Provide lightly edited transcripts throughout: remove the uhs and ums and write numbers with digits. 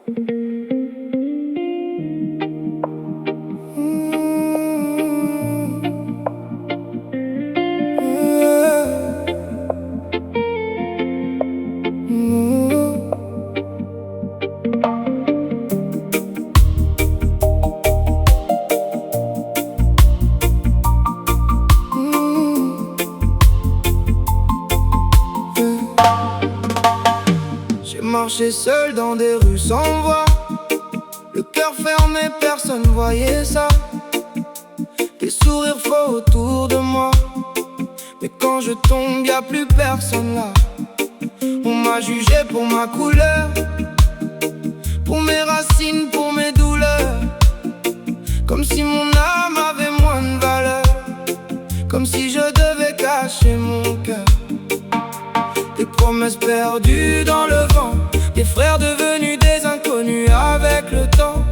J'ai marché seul dans des rues sans voix, le cœur fermé, personne voyait ça. Des sourires faux autour de moi, mais quand je tombe, y'a plus personne là. On m'a jugé pour ma couleur, pour mes racines, pour mes douleurs. Comme si mon âme avait moins de valeur, comme si je devais cacher mon cœur. Des promesses perdues dans le vent, des frères devenus des inconnus avec le temps.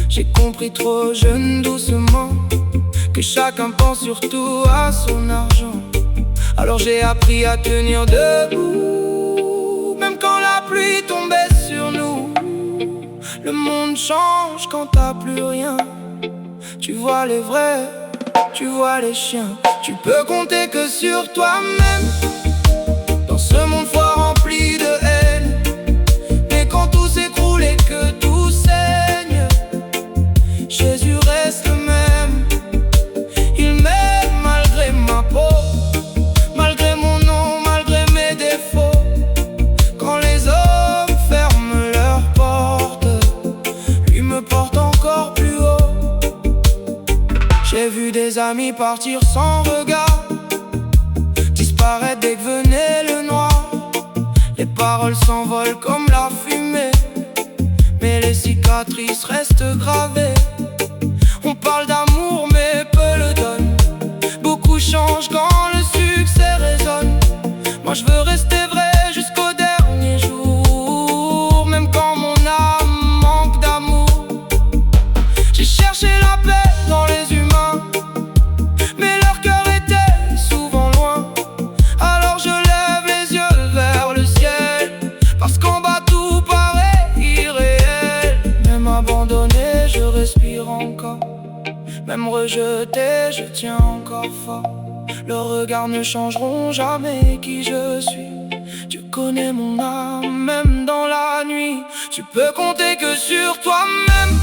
J'ai compris trop jeune doucement que chacun pense surtout à son argent. Alors j'ai appris à tenir debout, même quand la pluie tombait sur nous. Le monde change quand t'as plus rien. Tu vois les vrais, tu vois les chiens. Tu peux compter que sur toi-même dans ce monde froid rempli de haine. Mais quand tout s'écroule et que tout saigne, Jésus reste le même. Il m'aime malgré ma peau, malgré mon nom, malgré mes défauts. Quand les hommes ferment leurs portes, lui me porte encore plus haut. J'ai vu des amis partir sans regard, disparaître dès que venait le noir. Les paroles s'envolent comme la fumée, mais les cicatrices restent gravées. On parle d'amour mais peu le donne. Beaucoup changent quand le succès résonne. Moi je veux rester vrai jusqu'au dernier jour, même quand mon âme manque d'amour. J'ai cherché la paix dans les humains, mais leur cœur était souvent loin. Alors je lève les yeux vers le ciel, parce qu'en bas tout paraît irréel. Même abandonné, je respire encore. Même rejeté, je tiens encore fort. Leurs regards ne changeront jamais qui je suis. Tu connais mon âme, même dans la nuit. Tu peux compter que sur toi-même